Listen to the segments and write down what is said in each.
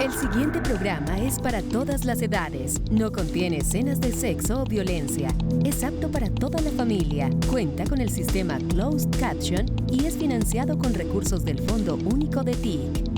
El siguiente programa es para todas las edades. No contiene escenas de sexo o violencia. Es apto para toda la familia. Cuenta con el sistema Closed Caption y es financiado con recursos del Fondo Único de TIC.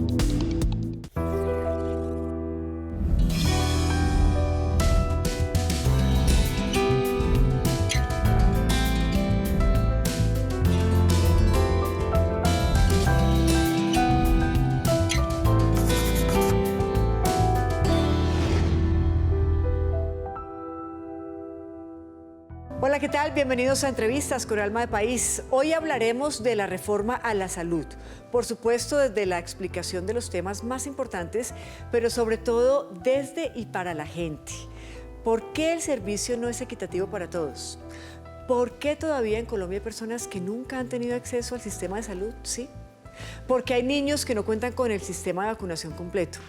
Hola, ¿qué tal? Bienvenidos a Entrevistas con Alma de País. Hoy hablaremos de la reforma a la salud. Por supuesto, desde la explicación de los temas más importantes, pero sobre todo desde y para la gente. ¿Por qué el servicio no es equitativo para todos? ¿Por qué todavía en Colombia hay personas que nunca han tenido acceso al sistema de salud? ¿Sí? ¿Por qué hay niños que no cuentan con el sistema de vacunación completo?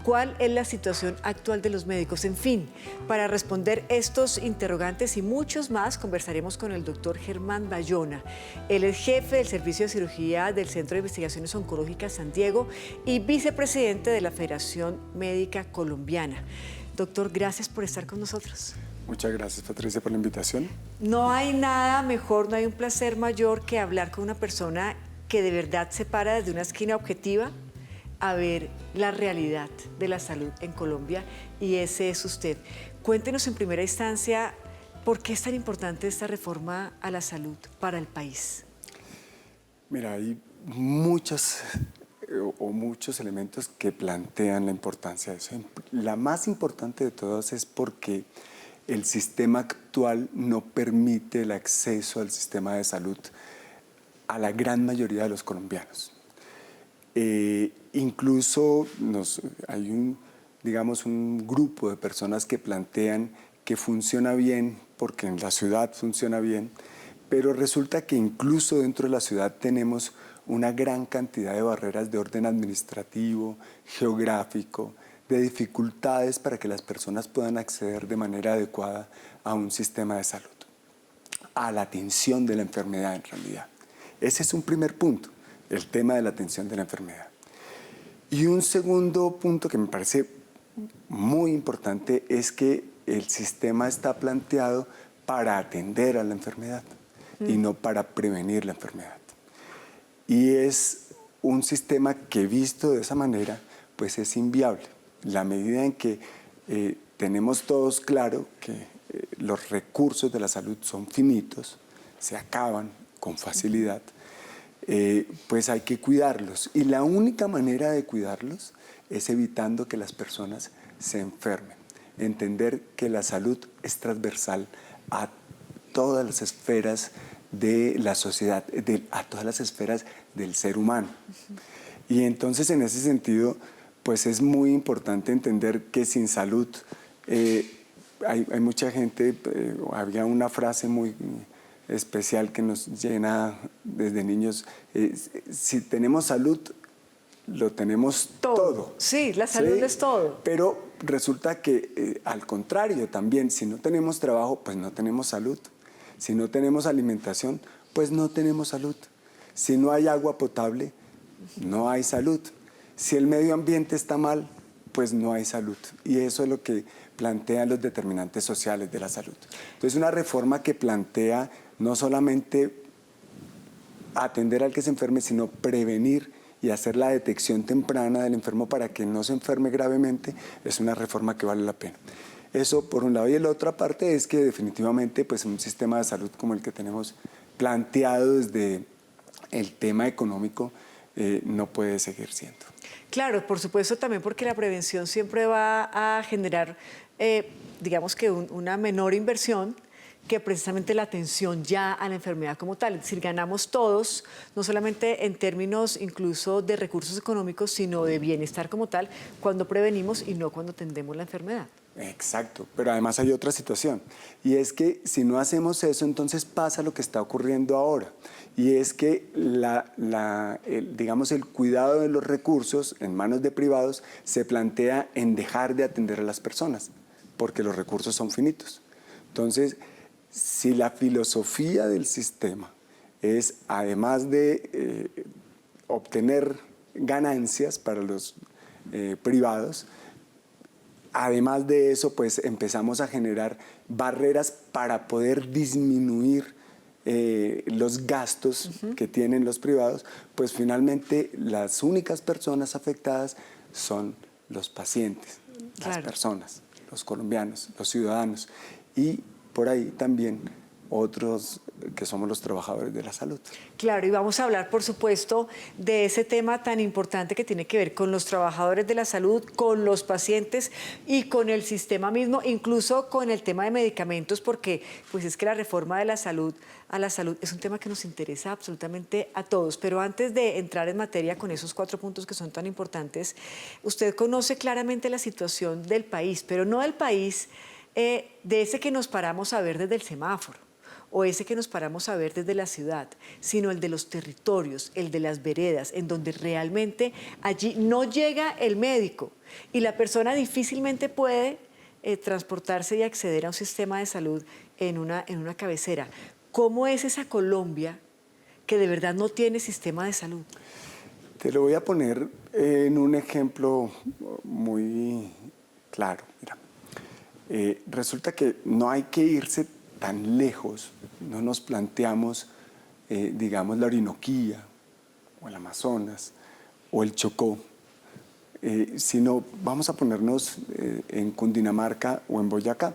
¿Cuál es la situación actual de los médicos? En fin, para responder estos interrogantes y muchos más, conversaremos con el doctor Germán Bayona. Él es jefe del Servicio de Cirugía del Centro de Investigaciones Oncológicas San Diego y vicepresidente de la Federación Médica Colombiana. Doctor, gracias por estar con nosotros. Muchas gracias, Patricia, por la invitación. No hay nada mejor, no hay un placer mayor que hablar con una persona que de verdad se para desde una esquina objetiva a ver la realidad de la salud en Colombia, y ese es usted. Cuéntenos en primera instancia por qué es tan importante esta reforma a la salud para el país. Mira, hay muchos elementos que plantean la importancia de eso. La más importante de todas es porque el sistema actual no permite el acceso al sistema de salud a la gran mayoría de los colombianos. Incluso hay un grupo de personas que plantean que funciona bien porque en la ciudad funciona bien, pero resulta que incluso dentro de la ciudad tenemos una gran cantidad de barreras de orden administrativo, geográfico, de dificultades para que las personas puedan acceder de manera adecuada a un sistema de salud, a la atención de la enfermedad en realidad. Ese es un primer punto, el tema de la atención de la enfermedad. Y un segundo punto que me parece muy importante es que el sistema está planteado para atender a la enfermedad y no para prevenir la enfermedad. Y es un sistema que, visto de esa manera, pues es inviable. La medida en que tenemos todos claro que los recursos de la salud son finitos, se acaban con facilidad, pues hay que cuidarlos. Y la única manera de cuidarlos es evitando que las personas se enfermen. Entender que la salud es transversal a todas las esferas de la sociedad, a todas las esferas del ser humano. Y entonces, en ese sentido, pues es muy importante entender que sin salud hay mucha gente, había una frase muy especial que nos llena desde niños, si tenemos salud, lo tenemos todo. Sí, la salud es todo. Pero resulta que al contrario también, si no tenemos trabajo, pues no tenemos salud. Si no tenemos alimentación, pues no tenemos salud. Si no hay agua potable, no hay salud. Si el medio ambiente está mal, pues no hay salud. Y eso es lo que plantean los determinantes sociales de la salud. Entonces, una reforma que plantea no solamente atender al que se enferme, sino prevenir y hacer la detección temprana del enfermo para que no se enferme gravemente, es una reforma que vale la pena. Eso por un lado. Y la otra parte es que definitivamente pues, un sistema de salud como el que tenemos planteado desde el tema económico no puede seguir siendo. Claro, por supuesto, también porque la prevención siempre va a generar, digamos que una menor inversión que precisamente la atención ya a la enfermedad como tal. Es decir, ganamos todos, no solamente en términos incluso de recursos económicos, sino de bienestar como tal, cuando prevenimos y no cuando atendemos la enfermedad. Exacto, pero además hay otra situación, y es que si no hacemos eso, entonces pasa lo que está ocurriendo ahora, y es que digamos, el cuidado de los recursos en manos de privados se plantea en dejar de atender a las personas, porque los recursos son finitos. Entonces, si la filosofía del sistema es, además de obtener ganancias para los privados. Además de eso, pues empezamos a generar barreras para poder disminuir los gastos que tienen los privados, pues finalmente las únicas personas afectadas son los pacientes, las personas, los colombianos, los ciudadanos y por ahí también otros que somos los trabajadores de la salud. Claro, y vamos a hablar, por supuesto, de ese tema tan importante que tiene que ver con los trabajadores de la salud, con los pacientes y con el sistema mismo, incluso con el tema de medicamentos, porque pues es que la reforma de la salud a la salud es un tema que nos interesa absolutamente a todos. Pero antes de entrar en materia con esos 4 puntos que son tan importantes, usted conoce claramente la situación del país, pero no del país de ese que nos paramos a ver desde el semáforo, o ese que nos paramos a ver desde la ciudad, sino el de los territorios, el de las veredas, en donde realmente allí no llega el médico y la persona difícilmente puede transportarse y acceder a un sistema de salud en una cabecera. ¿Cómo es esa Colombia que de verdad no tiene sistema de salud? Te lo voy a poner en un ejemplo muy claro. Mira, resulta que no hay que irse tan lejos, no nos planteamos, digamos, la Orinoquía, o el Amazonas, o el Chocó, sino vamos a ponernos en Cundinamarca o en Boyacá.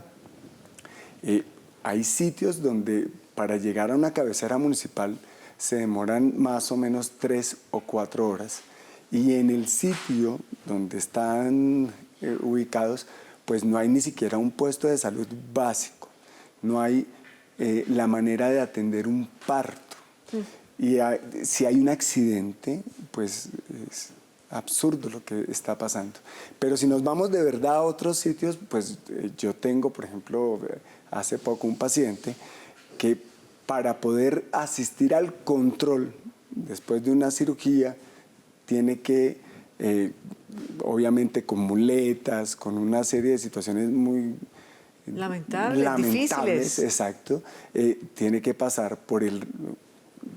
Hay sitios donde para llegar a una cabecera municipal se demoran más o menos 3 o 4 horas, y en el sitio donde están ubicados, pues no hay ni siquiera un puesto de salud básico. No hay la manera de atender un parto. Y si hay un accidente, pues es absurdo lo que está pasando. Pero si nos vamos de verdad a otros sitios, pues yo tengo, por ejemplo, hace poco un paciente que para poder asistir al control después de una cirugía tiene que, obviamente con muletas, con una serie de situaciones muy lamentables, difíciles. Exacto. Tiene que pasar por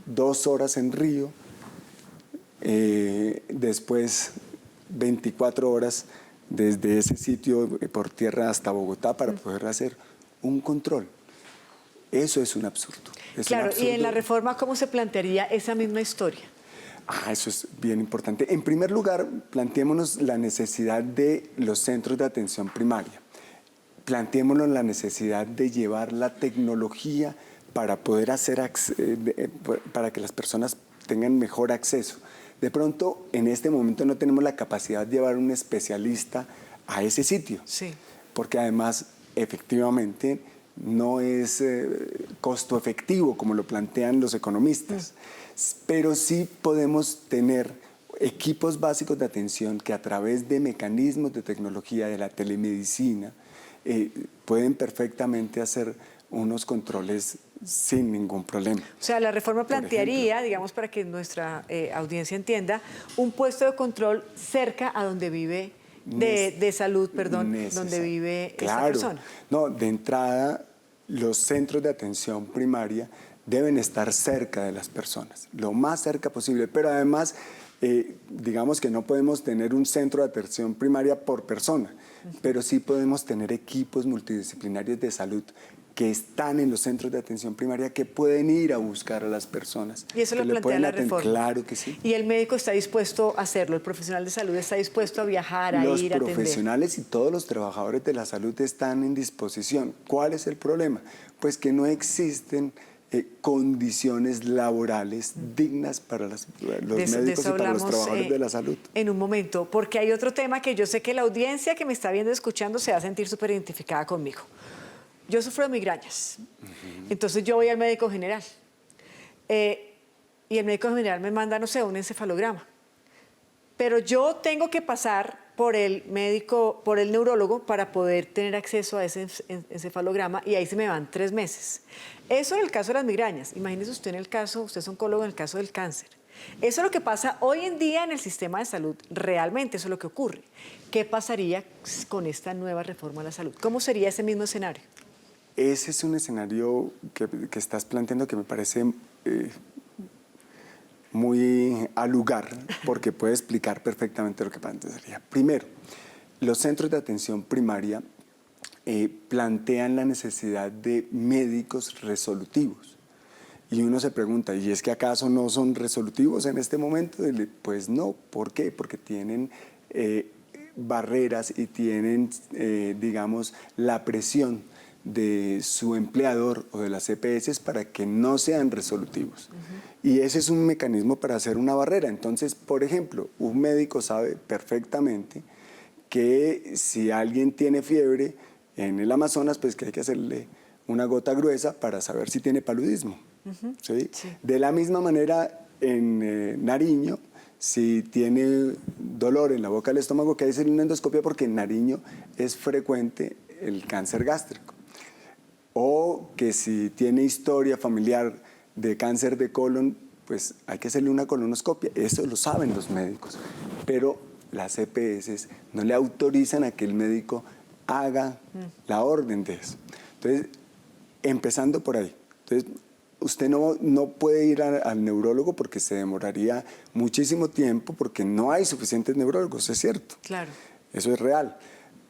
2 horas en Río, después 24 horas desde ese sitio por tierra hasta Bogotá para poder hacer un control. Eso es un absurdo. Claro, y en la reforma, ¿cómo se plantearía esa misma historia? Eso es bien importante. En primer lugar, planteémonos la necesidad de los centros de atención primaria. Planteémonos la necesidad de llevar la tecnología para poder para que las personas tengan mejor acceso. De pronto, en este momento no tenemos la capacidad de llevar un especialista a ese sitio, sí, porque además, efectivamente, no es costo efectivo como lo plantean los economistas, pero sí podemos tener equipos básicos de atención que a través de mecanismos de tecnología de la telemedicina pueden perfectamente hacer unos controles sin ningún problema. O sea, la reforma plantearía, digamos, para que nuestra audiencia entienda, un puesto de control cerca a donde vive, de salud, perdón, donde vive esta persona. No, de entrada, los centros de atención primaria deben estar cerca de las personas, lo más cerca posible, pero además, digamos que no podemos tener un centro de atención primaria por persona, pero sí podemos tener equipos multidisciplinarios de salud que están en los centros de atención primaria que pueden ir a buscar a las personas. Y eso lo plantea la reforma. Claro que sí. Y el médico está dispuesto a hacerlo, el profesional de salud está dispuesto a viajar, a ir, a atender. Los profesionales y todos los trabajadores de la salud están en disposición. ¿Cuál es el problema? Pues que no existen condiciones laborales dignas para los médicos y para los trabajadores de la salud. En un momento, porque hay otro tema que yo sé que la audiencia que me está viendo y escuchando se va a sentir súper identificada conmigo. Yo sufro de migrañas, entonces yo voy al médico general y el médico general me manda, no sé, un encefalograma, pero yo tengo que pasar por el neurólogo para poder tener acceso a ese encefalograma y ahí se me van 3 meses. Eso en el caso de las migrañas. Imagínese usted usted es oncólogo en el caso del cáncer. Eso es lo que pasa hoy en día en el sistema de salud, realmente eso es lo que ocurre. ¿Qué pasaría con esta nueva reforma a la salud? ¿Cómo sería ese mismo escenario? Ese es un escenario que estás planteando que me parece muy al lugar porque puede explicar perfectamente lo que plantearía. Primero, los centros de atención primaria plantean la necesidad de médicos resolutivos. Y uno se pregunta, ¿y es que acaso no son resolutivos en este momento? Pues no, ¿por qué? Porque tienen barreras y tienen, digamos, la presión de su empleador o de las EPS para que no sean resolutivos. Y ese es un mecanismo para hacer una barrera. Entonces, por ejemplo, un médico sabe perfectamente que si alguien tiene fiebre en el Amazonas, pues que hay que hacerle una gota gruesa para saber si tiene paludismo. ¿Sí? Sí. De la misma manera, en Nariño, si tiene dolor en la boca del estómago, que hay que hacerle una endoscopia porque en Nariño es frecuente el cáncer gástrico. O que si tiene historia familiar de cáncer de colon, pues hay que hacerle una colonoscopia. Eso lo saben los médicos. Pero las EPS no le autorizan a que el médico haga la orden de eso. Entonces, empezando por ahí. Entonces, usted no puede ir al neurólogo porque se demoraría muchísimo tiempo porque no hay suficientes neurólogos, es cierto. Claro. Eso es real.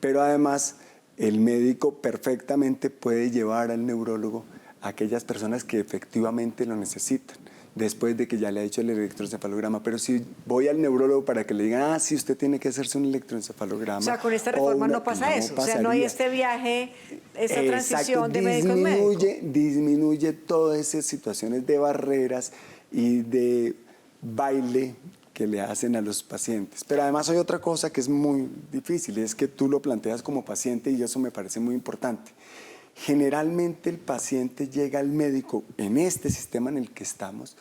Pero además, el médico perfectamente puede llevar al neurólogo a aquellas personas que efectivamente lo necesitan, después de que ya le ha hecho el electroencefalograma. Pero si voy al neurólogo para que le digan, sí, usted tiene que hacerse un electroencefalograma. O sea, con esta reforma no pasa eso. O sea, no hay este viaje, esa transición de médico en médico. Disminuye todas esas situaciones de barreras y de baile que le hacen a los pacientes. Pero además hay otra cosa que es muy difícil, y es que tú lo planteas como paciente y eso me parece muy importante. Generalmente el paciente llega al médico en este sistema en el que estamos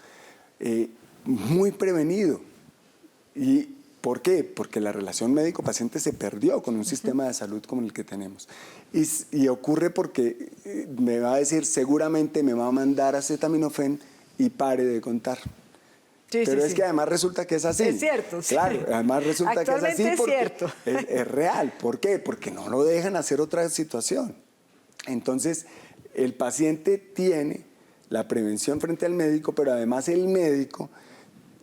muy prevenido. ¿Y por qué? Porque la relación médico-paciente se perdió con un sistema de salud como el que tenemos. Y ocurre porque me va a decir, seguramente me va a mandar acetaminofén y pare de contar. Sí, pero es que además resulta que es así. Es cierto. Sí. Claro, además resulta que es así porque es real. ¿Por qué? Porque no lo dejan hacer otra situación. Entonces, el paciente tiene la prevención frente al médico, pero además el médico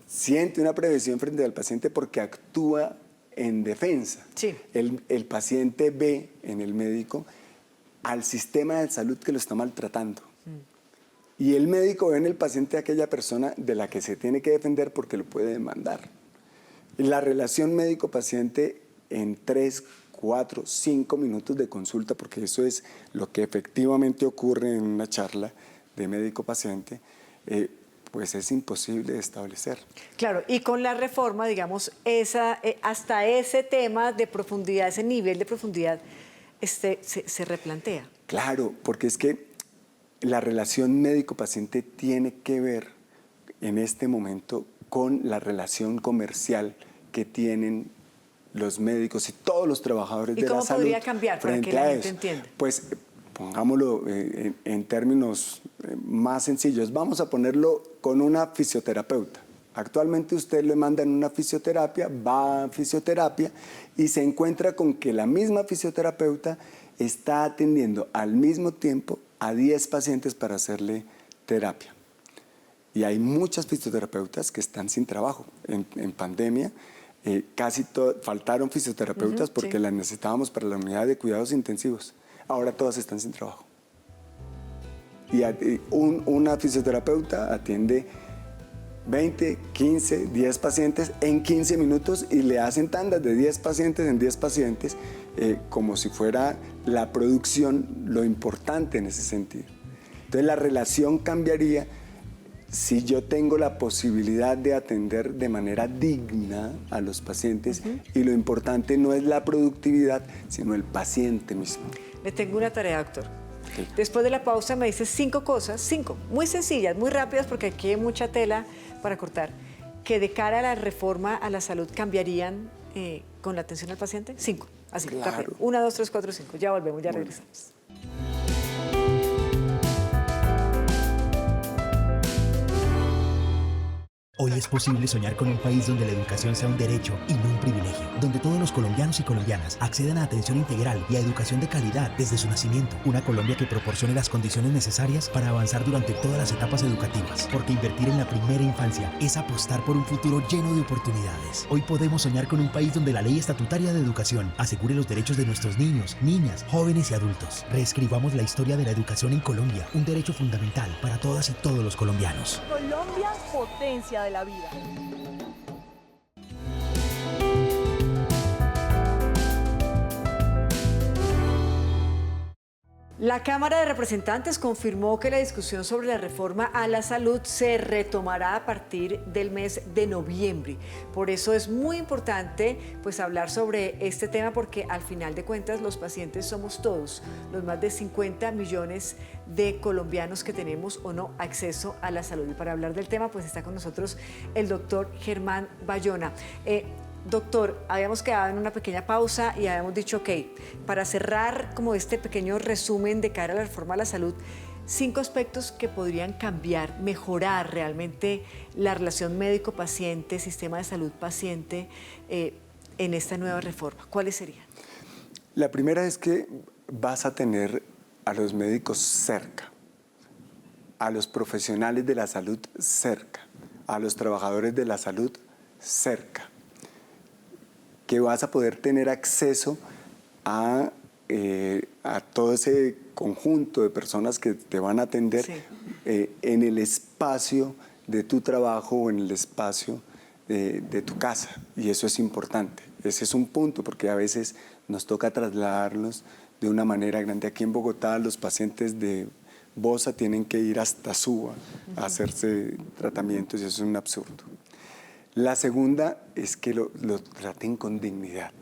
siente una prevención frente al paciente porque actúa en defensa. Sí. El paciente ve en el médico al sistema de salud que lo está maltratando. Y el médico ve en el paciente a aquella persona de la que se tiene que defender porque lo puede demandar. La relación médico-paciente en 3, 4, 5 minutos de consulta, porque eso es lo que efectivamente ocurre en una charla de médico-paciente, pues es imposible de establecer. Claro, y con la reforma, digamos, hasta ese tema de profundidad, ese nivel de profundidad, se replantea. Claro, porque es que la relación médico-paciente tiene que ver en este momento con la relación comercial que tienen los médicos y todos los trabajadores de la salud. ¿Y cómo podría cambiar para que la gente entienda? Pues pongámoslo en términos más sencillos. Vamos a ponerlo con una fisioterapeuta. Actualmente usted le mandan una fisioterapia, va a fisioterapia y se encuentra con que la misma fisioterapeuta está atendiendo al mismo tiempo a 10 pacientes para hacerle terapia. Y hay muchas fisioterapeutas que están sin trabajo. En pandemia faltaron fisioterapeutas porque las necesitábamos para la unidad de cuidados intensivos. Ahora todas están sin trabajo. Y una fisioterapeuta atiende 20, 15, 10 pacientes en 15 minutos y le hacen tandas de 10 pacientes en 10 pacientes como si fuera la producción lo importante en ese sentido. Entonces la relación cambiaría si yo tengo la posibilidad de atender de manera digna a los pacientes y lo importante no es la productividad, sino el paciente mismo. Le tengo una tarea, doctor. Sí. Después de la pausa me dice 5 cosas, 5, muy sencillas, muy rápidas porque aquí hay mucha tela para cortar, que de cara a la reforma a la salud cambiarían con la atención al paciente. 5, así, claro. 1, 2, 3, 4, 5. Ya volvemos, ya regresamos. Hoy es posible soñar con un país donde la educación sea un derecho y no un privilegio, donde todos los colombianos y colombianas accedan a atención integral y a educación de calidad desde su nacimiento. Una Colombia que proporcione las condiciones necesarias para avanzar durante todas las etapas educativas, porque invertir en la primera infancia es apostar por un futuro lleno de oportunidades. Hoy podemos soñar con un país donde la ley estatutaria de educación asegure los derechos de nuestros niños, niñas, jóvenes y adultos. Reescribamos la historia de la educación en Colombia, un derecho fundamental para todas y todos los colombianos. Colombia, potencia de la vida. La Cámara de Representantes confirmó que la discusión sobre la reforma a la salud se retomará a partir del mes de noviembre. Por eso es muy importante pues, hablar sobre este tema, porque al final de cuentas los pacientes somos todos, los más de 50 millones de colombianos que tenemos o no acceso a la salud. Y para hablar del tema pues está con nosotros el doctor Germán Bayona. Doctor, habíamos quedado en una pequeña pausa y habíamos dicho, ok, para cerrar como este pequeño resumen de cara a la reforma a la salud, 5 aspectos que podrían cambiar, mejorar realmente la relación médico-paciente, sistema de salud-paciente en esta nueva reforma. ¿Cuáles serían? La primera es que vas a tener a los médicos cerca, a los profesionales de la salud cerca, a los trabajadores de la salud cerca, que vas a poder tener acceso a todo ese conjunto de personas que te van a atender sí. En el espacio de tu trabajo o en el espacio de tu casa. Y eso es importante. Ese es un punto, porque a veces nos toca trasladarlos de una manera grande. Aquí en Bogotá los pacientes de Bosa tienen que ir hasta Suba a hacerse tratamientos y eso es un absurdo. La segunda es que lo traten con dignidad,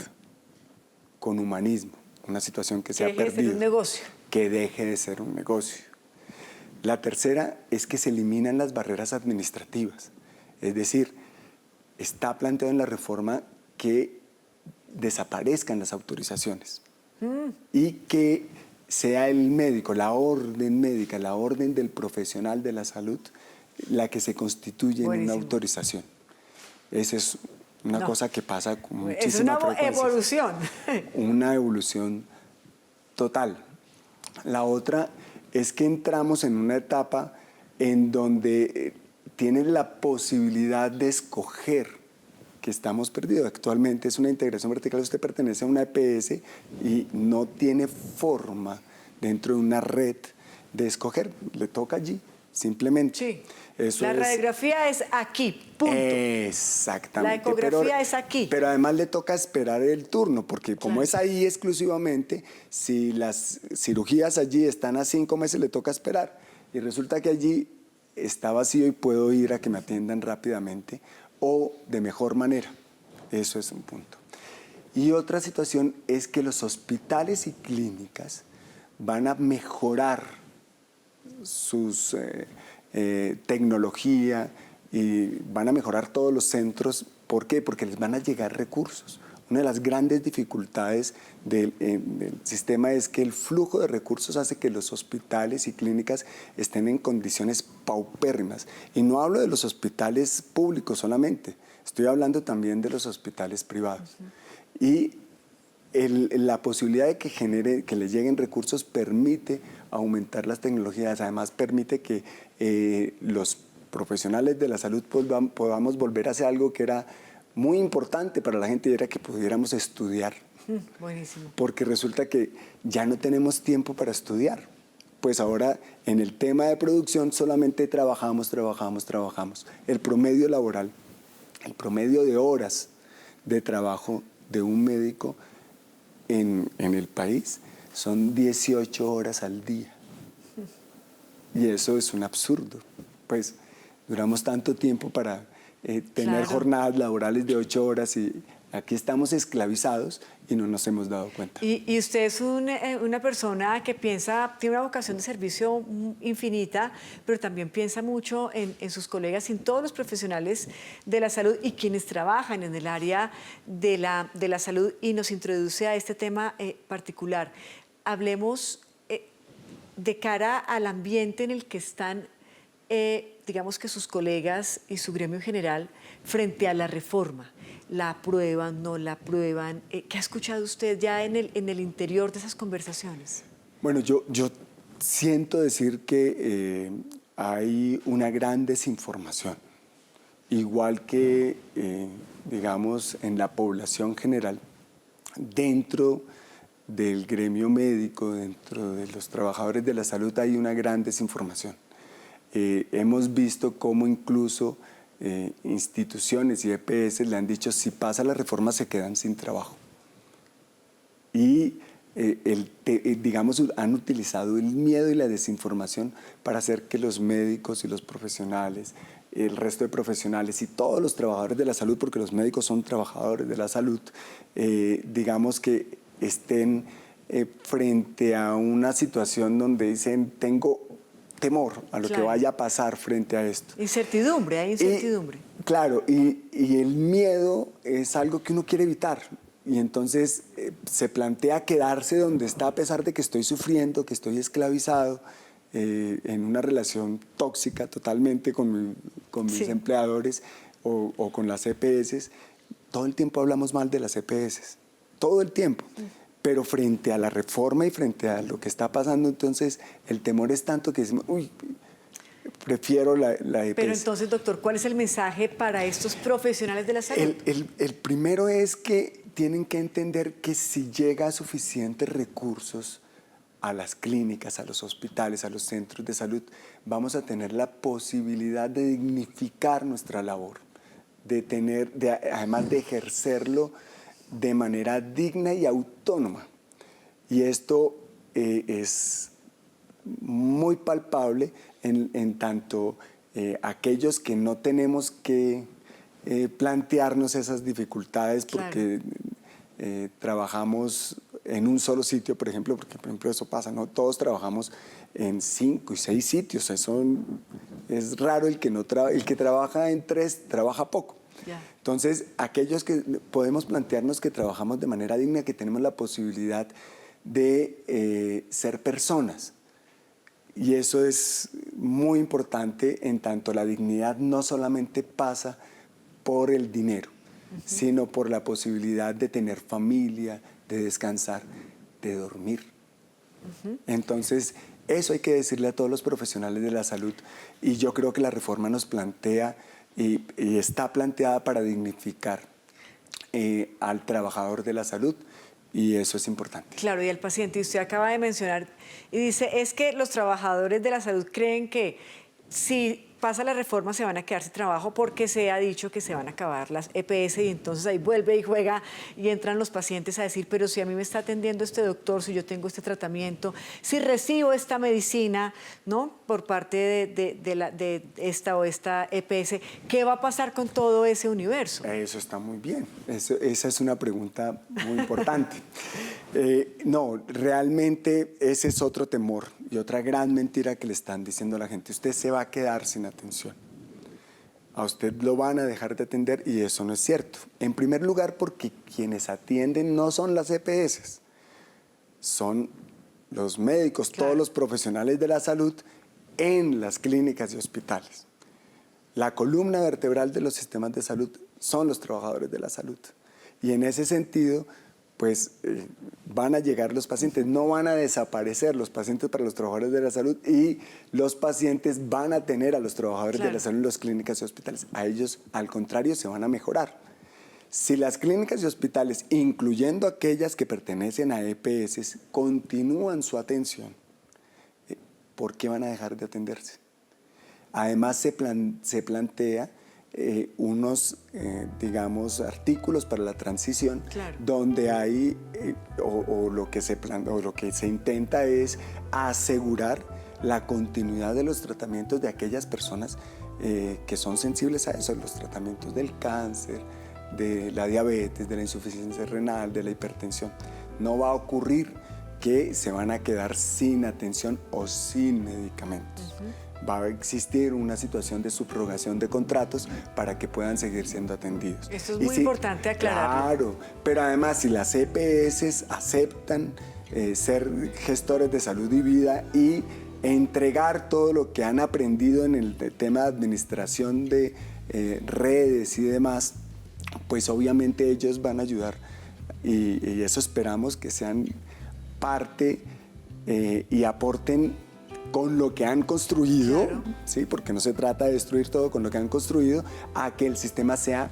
con humanismo, una situación que se ha perdido. Que deje de ser un negocio. Que deje de ser un negocio. La tercera es que se eliminan las barreras administrativas. Es decir, está planteado en la reforma que desaparezcan las autorizaciones y que sea el médico, la orden médica, la orden del profesional de la salud, la que se constituye en una autorización. Esa es una cosa que pasa con muchísima frecuencia. Es una evolución. Una evolución total. La otra es que entramos en una etapa en donde tienen la posibilidad de escoger, que estamos perdidos. Actualmente es una integración vertical, usted pertenece a una EPS y no tiene forma dentro de una red de escoger, le toca allí, simplemente. Sí. Eso la radiografía es aquí, punto. Exactamente. La ecografía es aquí. Pero además le toca esperar el turno, porque como es ahí exclusivamente, si las cirugías allí están a 5 meses, le toca esperar. Y resulta que allí está vacío y puedo ir a que me atiendan rápidamente o de mejor manera. Eso es un punto. Y otra situación es que los hospitales y clínicas van a mejorar sus tecnología y van a mejorar todos los centros. ¿Por qué? Porque les van a llegar recursos. Una de las grandes dificultades del sistema es que el flujo de recursos hace que los hospitales y clínicas estén en condiciones paupérrimas. Y no hablo de los hospitales públicos solamente, estoy hablando también de los hospitales privados. Y la posibilidad de que les lleguen recursos permite aumentar las tecnologías, además permite que los profesionales de la salud podamos volver a hacer algo que era muy importante para la gente, y era que pudiéramos estudiar. Buenísimo. Porque resulta que ya no tenemos tiempo para estudiar. Pues ahora en el tema de producción solamente trabajamos. El promedio laboral, el promedio de horas de trabajo de un médico en el país son 18 horas al día. Y eso es un absurdo. Pues duramos tanto tiempo para tener jornadas laborales de 8 horas y aquí estamos esclavizados y no nos hemos dado cuenta. Y usted es una persona que tiene una vocación de servicio infinita, pero también piensa mucho en sus colegas y en todos los profesionales de la salud y quienes trabajan en el área de la salud, y nos introduce a este tema particular. Hablemos de cara al ambiente en el que están digamos que sus colegas y su gremio en general frente a la reforma? ¿La aprueban, no la aprueban? ¿Qué ha escuchado usted ya en el interior de esas conversaciones? Bueno, yo siento decir que hay una gran desinformación, igual que, digamos, en la población general, dentro del gremio médico, dentro de los trabajadores de la salud hay una gran desinformación. Hemos visto cómo incluso instituciones y EPS le han dicho si pasa la reforma se quedan sin trabajo. Y digamos, han utilizado el miedo y la desinformación para hacer que los médicos y los profesionales, el resto de profesionales y todos los trabajadores de la salud, porque los médicos son trabajadores de la salud, digamos que estén frente a una situación donde dicen tengo temor a lo que vaya a pasar frente a esto. Incertidumbre, hay incertidumbre. Claro, y el miedo es algo que uno quiere evitar. Y entonces se plantea quedarse donde está a pesar de que estoy sufriendo, que estoy esclavizado, en una relación tóxica totalmente con mis empleadores o con las EPS. Todo el tiempo hablamos mal de las EPS, todo el tiempo. Pero frente a la reforma y frente a lo que está pasando, entonces el temor es tanto que decimos, uy, prefiero la EPS. Pero entonces, doctor, ¿cuál es el mensaje para estos profesionales de la salud? El primero es que tienen que entender que si llega suficientes recursos a las clínicas, a los hospitales, a los centros de salud, vamos a tener la posibilidad de dignificar nuestra labor, además de ejercerlo de manera digna y autónoma. Y esto es muy palpable en tanto aquellos que no tenemos que plantearnos esas dificultades porque trabajamos en un solo sitio, por ejemplo, porque por ejemplo eso pasa, ¿no? Todos trabajamos en 5 y 6 sitios, es raro el que trabaja en 3, trabaja poco. Entonces, aquellos que podemos plantearnos que trabajamos de manera digna, que tenemos la posibilidad de ser personas. Y eso es muy importante en tanto la dignidad no solamente pasa por el dinero, sino por la posibilidad de tener familia, de descansar, de dormir. Entonces, eso hay que decirle a todos los profesionales de la salud. Y yo creo que la reforma nos plantea y está planteada para dignificar al trabajador de la salud, y eso es importante. Claro, y al paciente, y usted acaba de mencionar, y dice, es que los trabajadores de la salud creen que si pasa la reforma se van a quedar sin trabajo porque se ha dicho que se van a acabar las EPS, y entonces ahí vuelve y juega y entran los pacientes a decir, pero si a mí me está atendiendo este doctor, si yo tengo este tratamiento, si recibo esta medicina, ¿no? Por parte de esta o esta EPS, ¿qué va a pasar con todo ese universo? Eso está muy bien, esa es una pregunta muy importante. No, realmente ese es otro temor y otra gran mentira que le están diciendo a la gente. Usted se va a quedar sin atención. A usted lo van a dejar de atender, y eso no es cierto. En primer lugar, porque quienes atienden no son las EPS, son los médicos, todos los profesionales de la salud en las clínicas y hospitales. La columna vertebral de los sistemas de salud son los trabajadores de la salud. Y en ese sentido, pues van a llegar los pacientes, no van a desaparecer los pacientes para los trabajadores de la salud, y los pacientes van a tener a los trabajadores de la salud en las clínicas y hospitales. A ellos, al contrario, se van a mejorar. Si las clínicas y hospitales, incluyendo aquellas que pertenecen a EPS, continúan su atención, ¿por qué van a dejar de atenderse? Además, se plantea unos, digamos, artículos para la transición, donde hay, lo que se intenta es asegurar la continuidad de los tratamientos de aquellas personas que son sensibles a eso, los tratamientos del cáncer, de la diabetes, de la insuficiencia renal, de la hipertensión. No va a ocurrir que se van a quedar sin atención o sin medicamentos. Va a existir una situación de subrogación de contratos para que puedan seguir siendo atendidos. Esto es muy importante aclararlo. Claro, pero además si las EPS aceptan ser gestores de salud y vida y entregar todo lo que han aprendido en el tema de administración de redes y demás, pues obviamente ellos van a ayudar y eso esperamos que sean parte y aporten con lo que han construido, claro, ¿sí? Porque no se trata de destruir todo, con lo que han construido, a que el sistema sea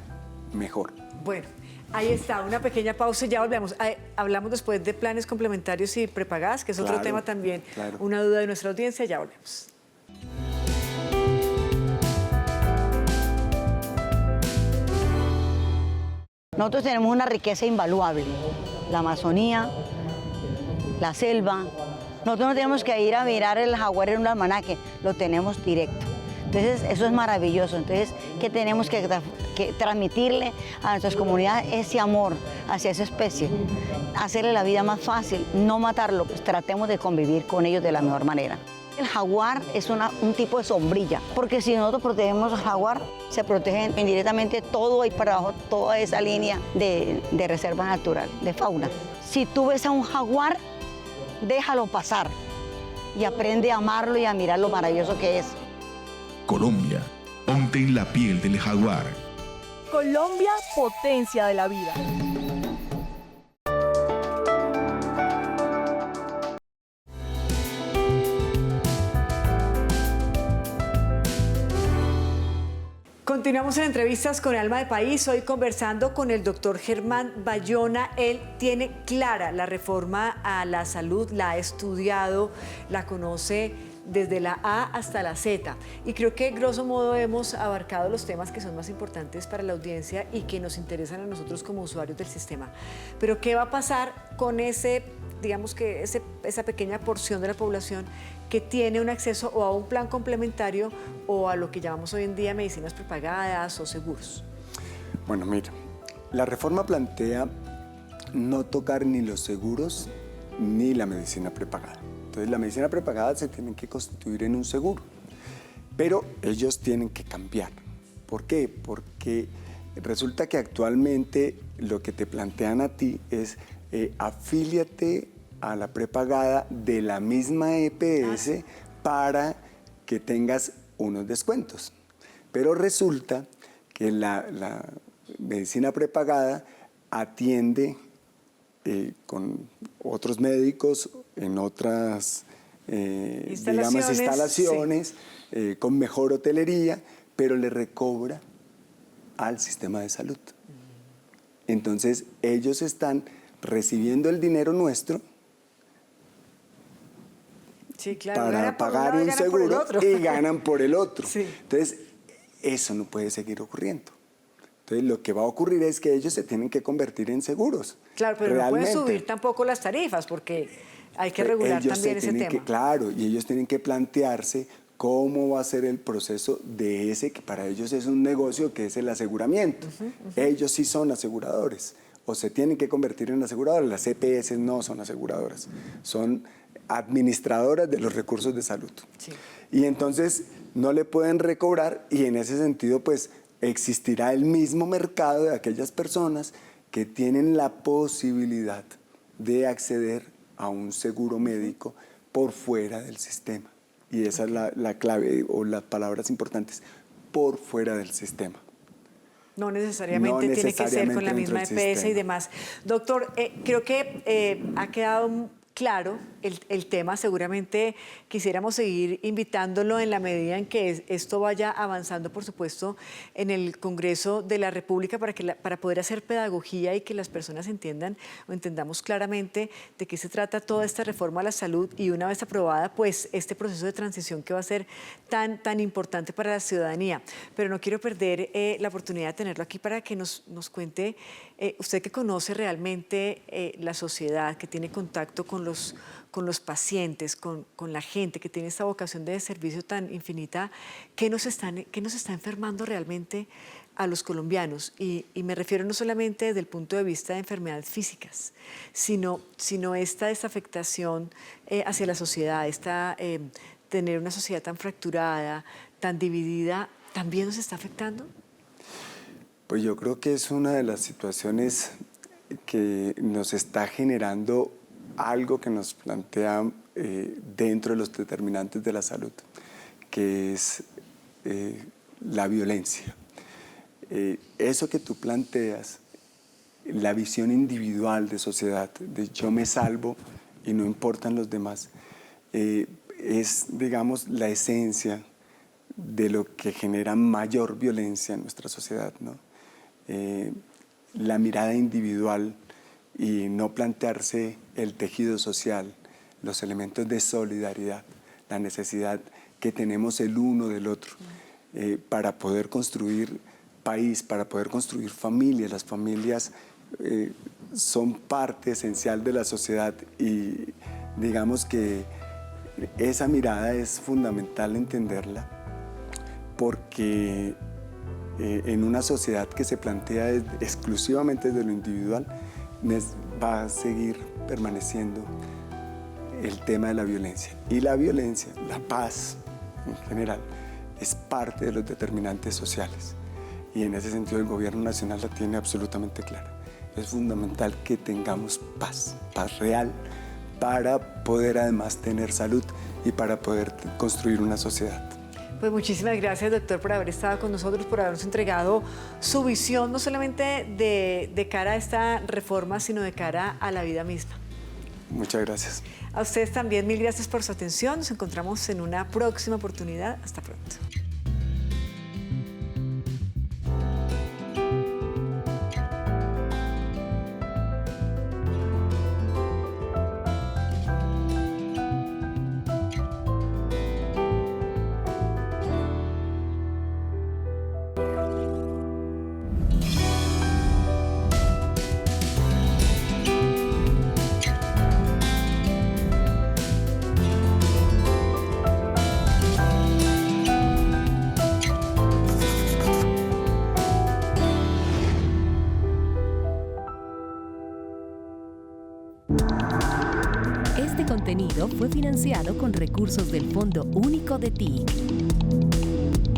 mejor. Bueno, ahí está, una pequeña pausa y ya volvemos. Hablamos después de planes complementarios y prepagadas, que es otro Claro, tema también, claro. una duda de nuestra audiencia, ya volvemos. Nosotros tenemos una riqueza invaluable, la Amazonía, la selva. Nosotros no tenemos que ir a mirar el jaguar en un almanaque, lo tenemos directo. Entonces, eso es maravilloso. Entonces, ¿qué tenemos que transmitirle a nuestras comunidades? Ese amor hacia esa especie, hacerle la vida más fácil, no matarlo, pues tratemos de convivir con ellos de la mejor manera. El jaguar es un tipo de sombrilla, porque si nosotros protegemos al jaguar, se protegen indirectamente todo ahí para abajo, toda esa línea de reserva natural, de fauna. Si tú ves a un jaguar, déjalo pasar y aprende a amarlo y a mirar lo maravilloso que es. Colombia, ponte en la piel del jaguar. Colombia, potencia de la vida. Continuamos en entrevistas con Alma de País, hoy conversando con el doctor Germán Bayona. Él tiene clara la reforma a la salud, la ha estudiado, la conoce desde la A hasta la Z. Y creo que, grosso modo, hemos abarcado los temas que son más importantes para la audiencia y que nos interesan a nosotros como usuarios del sistema. Pero, ¿qué va a pasar con esa pequeña porción de la población que tiene un acceso o a un plan complementario o a lo que llamamos hoy en día medicinas prepagadas o seguros? Bueno, mira, la reforma plantea no tocar ni los seguros ni la medicina prepagada. Entonces, la medicina prepagada se tiene que constituir en un seguro, pero ellos tienen que cambiar. ¿Por qué? Porque resulta que actualmente lo que te plantean a ti es afíliate a la prepagada de la misma EPS para que tengas unos descuentos. Pero resulta que la medicina prepagada atiende con otros médicos en otras instalaciones, sí, con mejor hotelería, pero le recobra al sistema de salud. Entonces, ellos están recibiendo el dinero nuestro, sí, claro, para pagar un seguro y ganan por el otro. Sí. Entonces, eso no puede seguir ocurriendo. Entonces, lo que va a ocurrir es que ellos se tienen que convertir en seguros. Claro, pero realmente. No pueden subir tampoco las tarifas porque hay que regular ellos también ese tema. Claro, y ellos tienen que plantearse cómo va a ser el proceso de ese, que para ellos es un negocio, que es el aseguramiento. Ellos sí son aseguradores, o se tienen que convertir en aseguradores. Las EPS no son aseguradoras, son administradoras de los recursos de salud. Sí. Y entonces no le pueden recobrar, y en ese sentido pues existirá el mismo mercado de aquellas personas que tienen la posibilidad de acceder a un seguro médico por fuera del sistema. Y esa es la clave o las palabras importantes, por fuera del sistema. No necesariamente tiene que ser con la misma EPS y demás. Doctor, creo que ha quedado claro el tema. Seguramente quisiéramos seguir invitándolo en la medida en que esto vaya avanzando, por supuesto, en el Congreso de la República para poder hacer pedagogía y que las personas entiendan o entendamos claramente de qué se trata toda esta reforma a la salud, y una vez aprobada, pues este proceso de transición que va a ser tan importante para la ciudadanía. Pero no quiero perder la oportunidad de tenerlo aquí para que nos cuente, usted que conoce realmente la sociedad, que tiene contacto con los pacientes, con la gente, que tiene esta vocación de servicio tan infinita, ¿qué nos está enfermando realmente a los colombianos? Y me refiero no solamente desde el punto de vista de enfermedades físicas, sino esta desafectación hacia la sociedad, tener una sociedad tan fracturada, tan dividida, ¿también nos está afectando? Pues yo creo que es una de las situaciones que nos está generando algo que nos plantea dentro de los determinantes de la salud, que es la violencia. Eso que tú planteas, la visión individual de sociedad, de yo me salvo y no importan los demás, es, digamos, la esencia de lo que genera mayor violencia en nuestra sociedad, ¿no? La mirada individual y no plantearse el tejido social, los elementos de solidaridad, la necesidad que tenemos el uno del otro para poder construir país, para poder construir familias. Las familias son parte esencial de la sociedad y digamos que esa mirada es fundamental entenderla porque en una sociedad que se plantea exclusivamente desde lo individual va a seguir permaneciendo el tema de la violencia. Y la violencia, la paz en general, es parte de los determinantes sociales. Y en ese sentido el gobierno nacional la tiene absolutamente clara. Es fundamental que tengamos paz, paz real, para poder además tener salud y para poder construir una sociedad. Pues muchísimas gracias, doctor, por haber estado con nosotros, por habernos entregado su visión, no solamente de cara a esta reforma, sino de cara a la vida misma. Muchas gracias. A ustedes también, mil gracias por su atención. Nos encontramos en una próxima oportunidad. Hasta pronto. Este contenido fue financiado con recursos del Fondo Único de TIC.